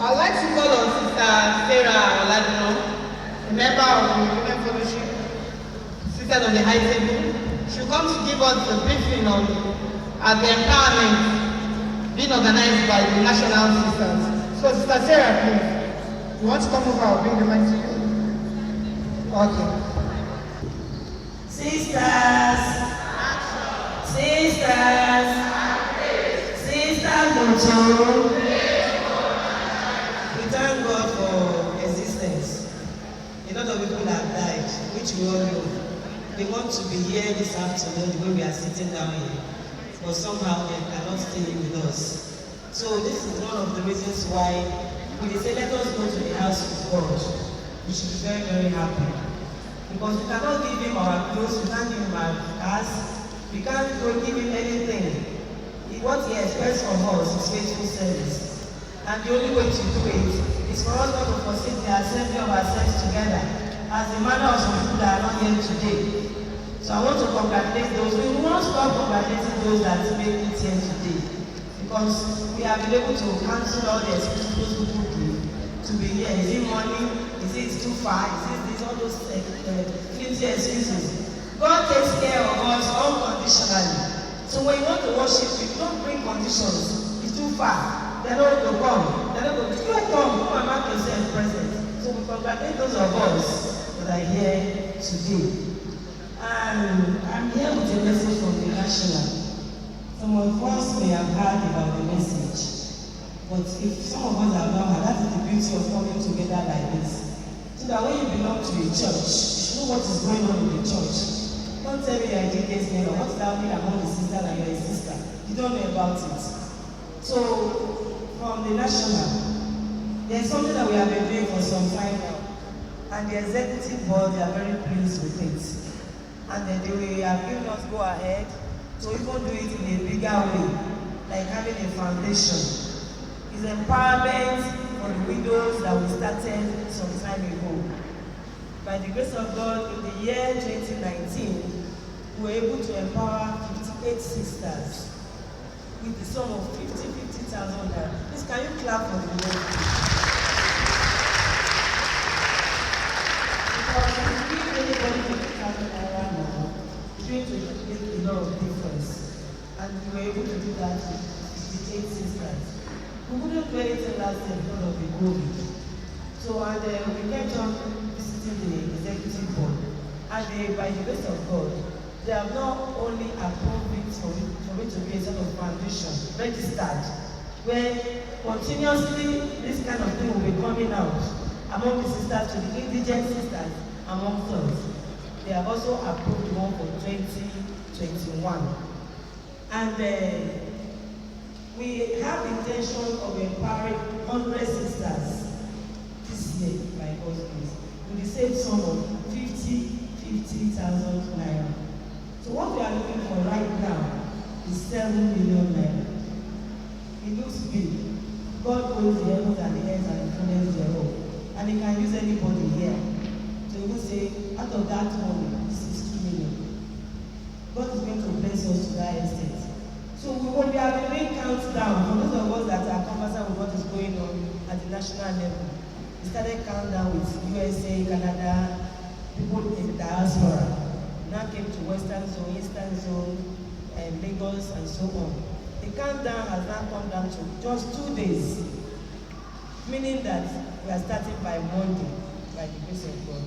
I'd like to call on Sister Sarah Oladiran, a member of the Women Fellowship, seated on the high table. She'll come to give us the briefing on the empowerment being organized by the National Sisters. So, Sister Sarah, please, you want to come over? I'll bring the mic to you. Okay. Sisters, Lotto. We thank God for existence. A lot of people have died, which we all know. They want to be here this afternoon the way we are sitting down here, but somehow they cannot stay with us. So this is one of the reasons why we say let us go to the house of God. We should be very, very happy. Because we cannot give him our clothes, we can't give him our cars, we can't give him anything. What he expects from us is faithful service. And the only way to do it is for us not to forsake the assembly of ourselves together, as the manner of some people that are not here today. So I want to congratulate those. We won't stop congratulating those that make it here today. Because we have been able to cancel all the excuses those people give to be here. Is it money? Is it too far? Is it this? All those flimsy excuses. God takes care of us unconditionally. So when you want to worship, you don't bring conditions. It's too far. They're not going to come. They're not going to come and mark yourself present. So we congratulate those of us that are here today. And I'm here with a message from the National. Some of us may have heard about the message. But if some of us have not heard, that is the beauty of coming together like this. So that when you belong to a church, you should know what is going on in the church. Don't tell me you're a GK's neighbor. What's happening among the sisters and you're a sister? You don't know about it. So, from the National, there's something that we have been doing for some time now. And the executive board, they are very pleased with it. And they have given us go ahead to even do it in a bigger way, like having a foundation. It's empowerment for the widows that we started some time ago. By the grace of God, in the year 2019, we were able to empower 58 sisters with the sum of 50,000 naira. Please, can you clap for the Lord? Because if you give anybody 50,000 naira now, it's going to make a lot of difference. And we were able to do that with 58 sisters. We couldn't do anything last year because of the COVID. So, and we kept on the executive board, and they, by the grace of God, they have not only approved it for it to be a sort of foundation registered, where continuously this kind of thing will be coming out among the sisters, to the indigent sisters amongst us. They have also approved one for 2021, and we have the intention of empowering 100 sisters this year by God's grace, with the same sum of 50,000 naira. So what we are looking for right now is 7 million naira. It looks big. God owns the heavens and the earth and the fullness thereof. And he can use anybody here. So he will say, out of that money, this is 2 million. God is going to bless us to that extent. So we will be having countdown for those of us that are conversant with what is going on at the national level. We started countdown with USA, Canada, people in the diaspora. Now came to Western Zone, Eastern Zone, and Lagos, and so on. The countdown has now come down to just 2 days, meaning that we are starting by Monday, by the grace of God,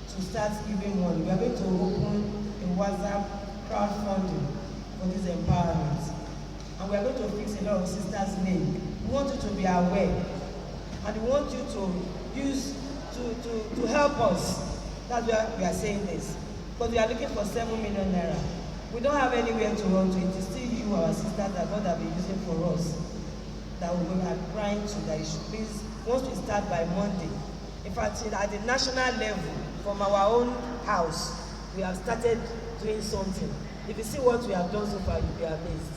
to start giving money. We are going to open a WhatsApp crowdfunding for this empowerment. And we are going to fix a lot of sisters' names. We want you to be aware. And we want you to use, to help us. That's why we are saying this. Because we are looking for 7 million naira. We don't have anywhere to run to. It is still you, our sisters, that God have been using for us, that we are crying to, that you should please, once we start by Monday. In fact, at the national level, from our own house, we have started doing something. If you see what we have done so far, you'll be amazed.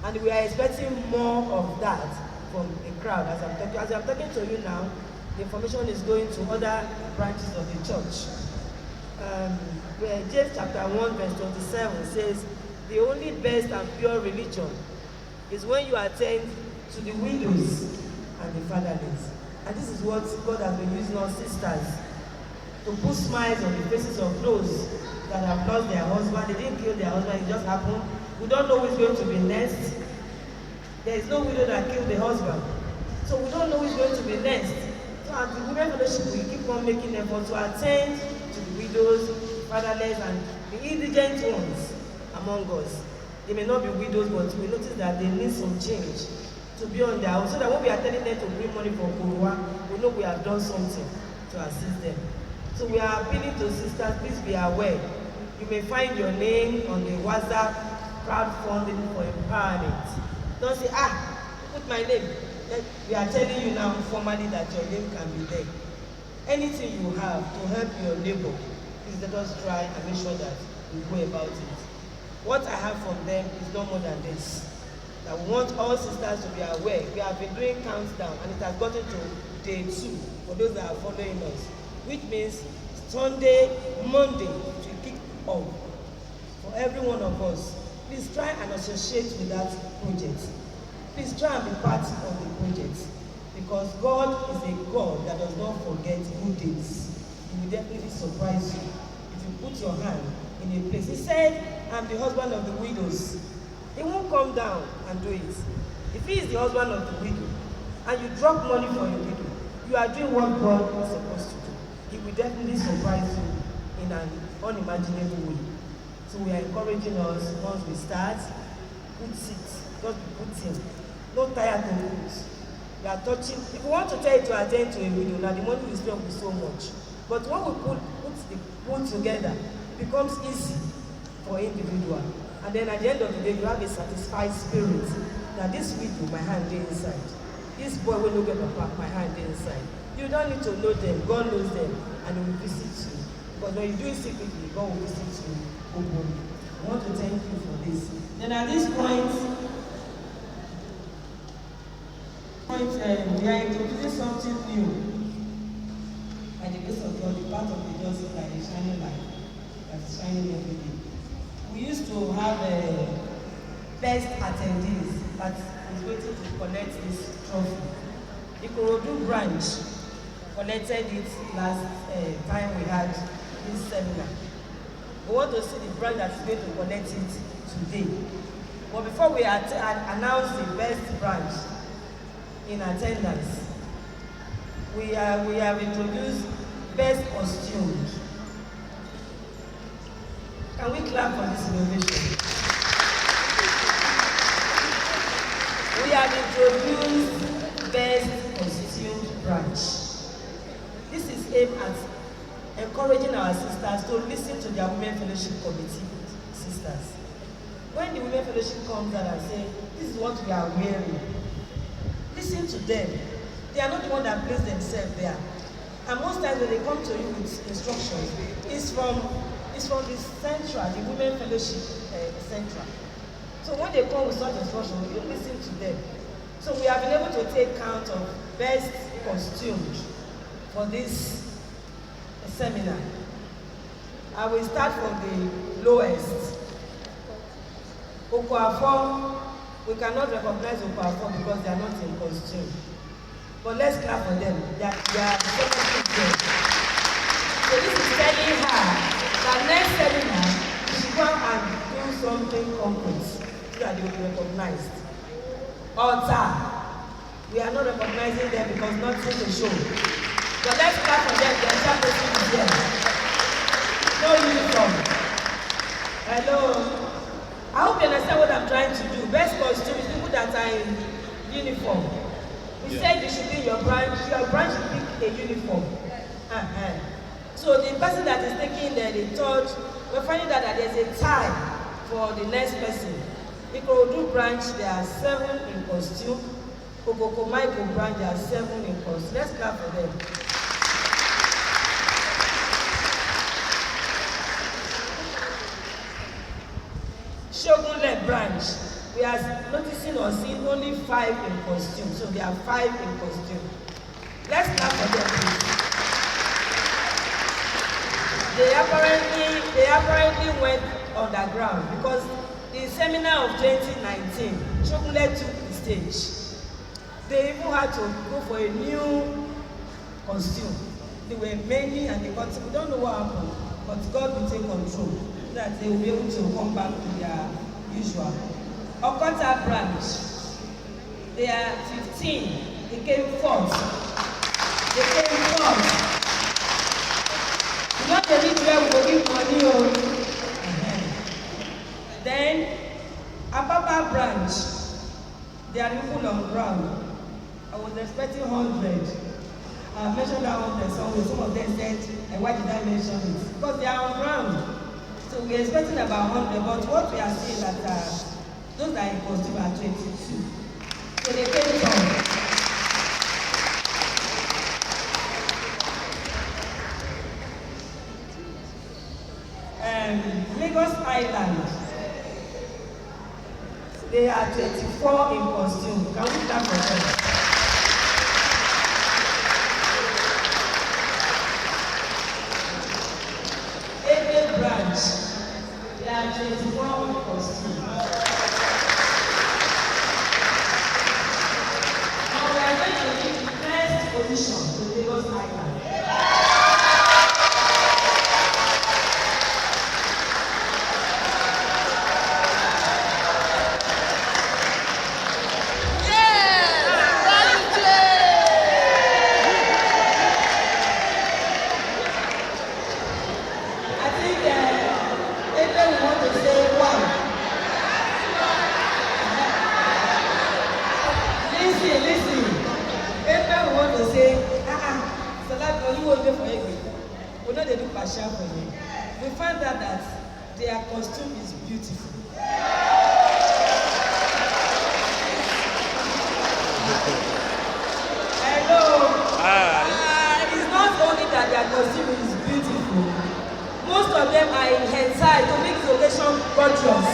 And we are expecting more of that from the crowd. As I'm talking to you now, the information is going to other branches of the church. Where James chapter 1 verse 27 says, the only best and pure religion is when you attend to the widows and the fatherless. And this is what God has been using us sisters to put smiles on the faces of those that have lost their husband. They didn't kill their husband, it just happened. We don't know who is going to be next. There is no widow that killed the husband. So we don't know who is going to be next. So at the Women Fellowship, we keep on making effort to attend to the widows, fatherless, and the indigent ones among us. They may not be widows, but we notice that they need some change to be on their own, so that when we are telling them to bring money for Kurwa, we know we have done something to assist them. So we are appealing to sisters, please be aware. You may find your name on the WhatsApp crowdfunding for empowerment. Don't say, put my name. We are telling you now formally that your name can be there. Anything you have to help your neighbor, please let us try and make sure that we go about it. What I have from them is no more than this. That we want all sisters to be aware. We have been doing countdown and it has gotten to day 2 for those that are following us, which means Sunday, Monday to kick off for every one of us. Please try and associate with that project. Please try and be part of the project, because God is a God that does not forget good deeds. He will definitely surprise you if you put your hand in a place. He said, I'm the husband of the widows. He won't come down and do it. If he is the husband of the widow and you drop money for your widow, you are doing what God is supposed to do. He will definitely surprise you in an unimaginable way. So we are encouraging us, once we start, put it, just be putting. No tired to put. We are touching. If we want to tell you to attend to a widow, now the money we spend will be so much. But when we put the put together, it becomes easy for individual. And then at the end of the day, you have a satisfied spirit that this widow, my hand is inside. This boy will not get back, my hand is inside. You don't need to know them. God knows them, and He will visit you. Because when you do it secretly, God will visit you openly. I want to thank you for this. Then at this point, we are introducing something new. By the grace of God, the path of the just like a shining light that is shining every day. We used to have best attendees that is waiting to collect this trophy. The Ikorodu branch collected it last time we had this seminar. We want to see the branch that is going to collect it today. But before we announce the best branch in attendance, we have introduced best costumed. Can we clap for this innovation? We have introduced best costumed branch. This is aimed at encouraging our sisters to listen to their Women Fellowship Committee sisters. When the Women Fellowship comes out and say, this is what we are wearing, listen to them. They are not the one that place themselves there. And most times when they come to you with instructions, it's from the central, the Women Fellowship central. So when they come with such instructions, you listen to them. So we have been able to take count of best costumed for this seminar. I will start from the lowest. Okoafo, we cannot recognize Okoafo because they are not in costume. But let's clap for them. They are there. So this is telling her that next seminar, she should come and do something concrete so that they will be recognized. Altar, we are not recognizing them because nothing to show. But let's clap for them. The entire person is here. No uniform. Hello. I hope you understand what I'm trying to do. Best costume is people that are in uniform. We said you should be in your branch should pick a uniform. So the person that is taking the third, we're finding out that there's a tie for the next person. Ikorodu branch, there are 7 in costume. Kokoko Michael branch, there are 7 in costume. Let's clap for them. Shogunle branch, we are noticing or seeing only 5 in costume. So there are 5 in costume. Let's clap for them, please. They apparently went underground because the seminar of 2019, Shogunle took the stage. they even had to go for a new costume. There were many and they got, we don't know what happened, but God will take control so that they will be able to come back to their usual. Okota branch, they are 15, they came fourth. They came fourth. You know they need where we go give money on. Then, Apapa branch, they are people on ground. I was expecting 100. I mentioned that 100 somewhere. Some of them said, and why did I mention it? Because they are on ground. So we're expecting about 100, but what we are seeing that those that are in costume are 22. So they came from. Lagos Island, they are 24 in costume. Can we start for them? Ebe branch, they are 24 in costume. Now we are going to give the first position to Lagos Island. We find out that their costume is beautiful. Hello. It's not only that their costume is beautiful. Most of them are in hentai to make the occasion gorgeous.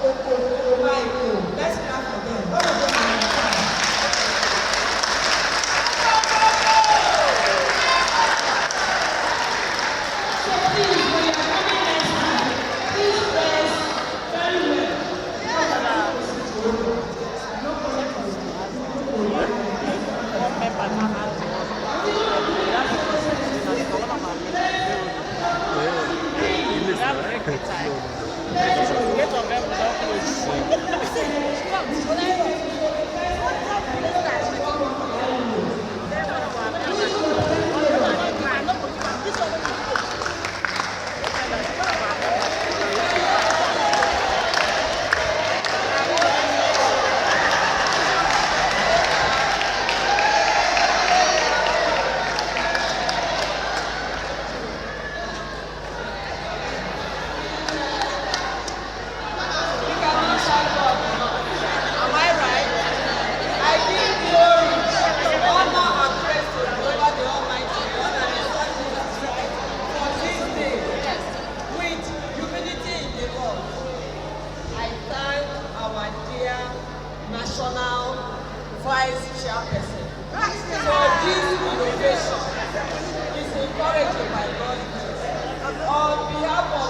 Let's clap for them. All of them are in time. So please, when you are coming next time, please dress very well. No problem. National Vice Chairperson. For this innovation is encouraged by God on behalf of